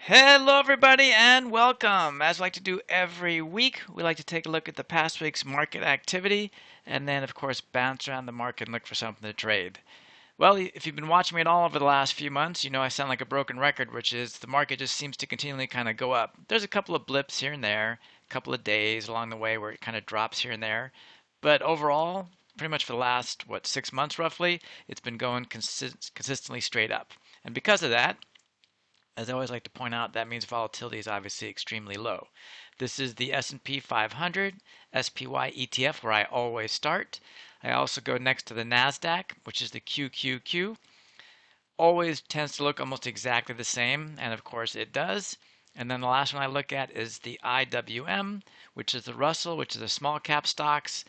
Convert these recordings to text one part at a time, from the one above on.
Hello, everybody, and welcome. As we like to do every week, we like to take a look at the past week's market activity and then, of course, bounce around the market and look for something to trade. Well, if you've been watching me at all over the last few months, you know I sound like a broken record, which is the market just seems to continually kind of go up. There's a couple of blips here and there, a couple of days along the way where it kind of drops here and there. But overall, pretty much for the last, 6 months roughly, it's been going consistently straight up. And because of that, as I always like to point out, that means volatility is obviously extremely low. This is the S&P 500 SPY ETF where I always start. I also go next to the NASDAQ, which is the QQQ. Always tends to look almost exactly the same, and of course it does. And then the last one I look at is the IWM, which is the Russell, which is the small cap stocks.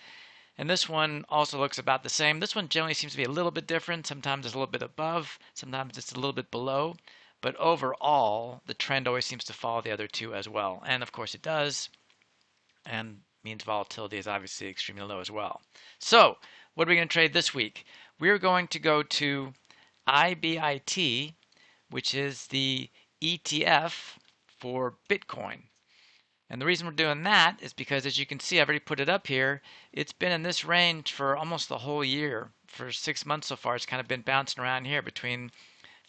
And this one also looks about the same. This one generally seems to be a little bit different. Sometimes it's a little bit above, sometimes it's a little bit below. But overall, the trend always seems to follow the other two as well. And of course it does, and means volatility is obviously extremely low as well. So, what are we going to trade this week? We're going to go to IBIT, which is the ETF for Bitcoin. And the reason we're doing that is because, as you can see, I've already put it up here. It's been in this range for almost the whole year. For 6 months so far, it's kind of been bouncing around here between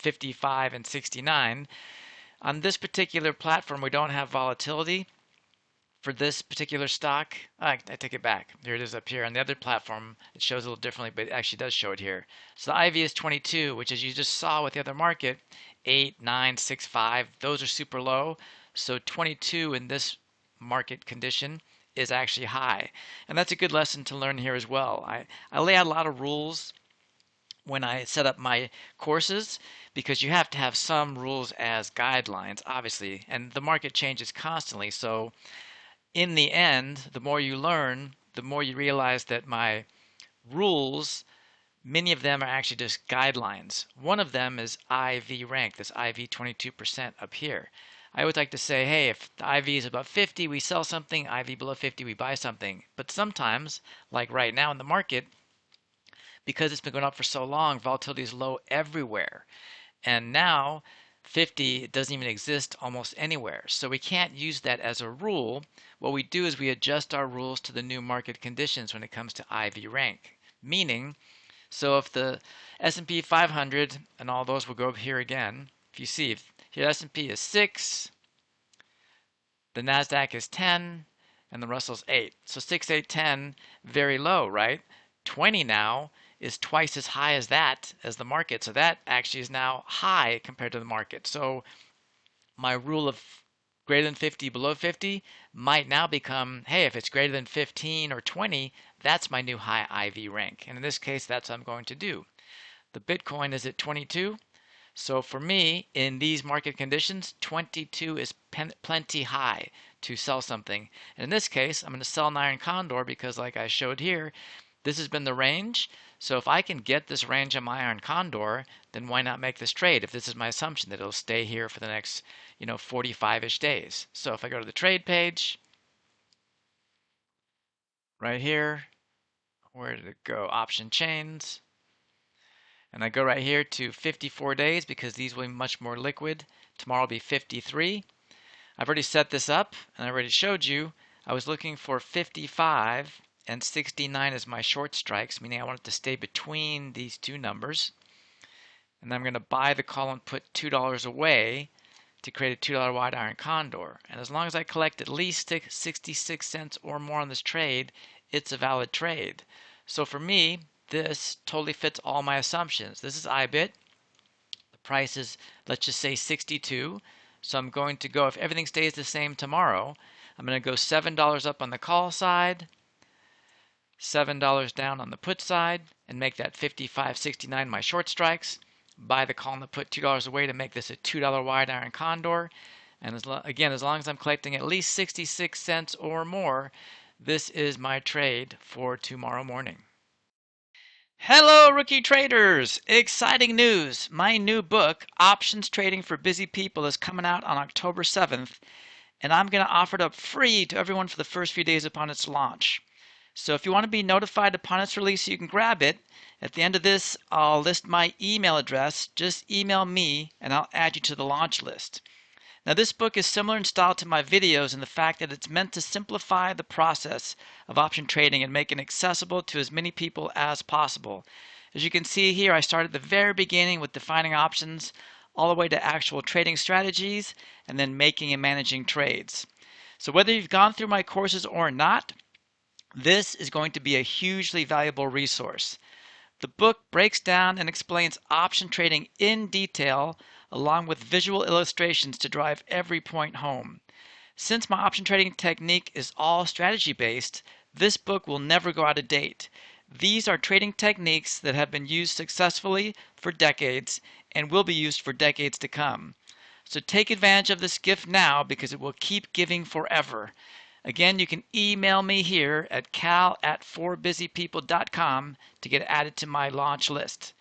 55 and 69. On this particular platform, we don't have volatility for this particular stock. I take it back. Here it is up here. On the other platform, it shows a little differently, but it actually does show it here. So the IV is 22, which, as you just saw with the other market, 8, 9, 6, 5. Those are super low. So 22 in this market condition is actually high. And that's a good lesson to learn here as well. I lay out a lot of rules when I set up my courses because you have to have some rules as guidelines, obviously, and the market changes constantly. So in the end, the more you learn, the more you realize that my rules, many of them are actually just guidelines. One of them is IV rank, this IV 22% up here. I always like to say, hey, if the IV is above 50, we sell something, IV below 50, we buy something. But sometimes, like right now in the market, because it's been going up for so long, volatility is low everywhere. And now 50 it doesn't even exist almost anywhere. So we can't use that as a rule. What we do is we adjust our rules to the new market conditions when it comes to IV rank. Meaning, so if the S&P 500 and all those will go up here again, if you see, if here S&P is 6, the NASDAQ is 10, and the Russell's 8. So 6, 8, 10, very low, right? 20 now is twice as high as that as the market. So that actually is now high compared to the market. So my rule of greater than 50, below 50 might now become, hey, if it's greater than 15 or 20, that's my new high IV rank. And in this case, that's what I'm going to do. The Bitcoin is at 22. So for me, in these market conditions, 22 is plenty high to sell something. And in this case, I'm going to sell an iron condor because, like I showed here, this has been the range. So if I can get this range on my iron condor, then why not make this trade if this is my assumption that it'll stay here for the next, 45-ish days. So if I go to the trade page, right here, where did it go? Option chains. And I go right here to 54 days because these will be much more liquid. Tomorrow will be 53. I've already set this up and I already showed you. I was looking for 55 and 69 as my short strikes, meaning I want it to stay between these two numbers. And then I'm going to buy the call and put $2 away to create a $2 wide iron condor. And as long as I collect at least 66 cents or more on this trade, it's a valid trade. So for me, this totally fits all my assumptions. This is IBIT. The price is, let's just say 62. So I'm going to go, if everything stays the same tomorrow, I'm going to go $7 up on the call side, $7 down on the put side, and make that 55.69 my short strikes. Buy the call and the put $2 away to make this a $2 wide iron condor. And again, as long as I'm collecting at least 66 cents or more, this is my trade for tomorrow morning. Hello, rookie traders! Exciting news! My new book, Options Trading for Busy People, is coming out on October 7th, and I'm going to offer it up free to everyone for the first few days upon its launch. So if you want to be notified upon its release, you can grab it. At the end of this, I'll list my email address. Just email me, and I'll add you to the launch list. Now, this book is similar in style to my videos in the fact that it's meant to simplify the process of option trading and make it accessible to as many people as possible. As you can see here, I started at the very beginning with defining options all the way to actual trading strategies and then making and managing trades. So whether you've gone through my courses or not, this is going to be a hugely valuable resource. The book breaks down and explains option trading in detail, along with visual illustrations to drive every point home. Since my option trading technique is all strategy based, this book will never go out of date. These are trading techniques that have been used successfully for decades and will be used for decades to come. So take advantage of this gift now because it will keep giving forever. Again, you can email me here at cal@forbusypeople.com to get added to my launch list.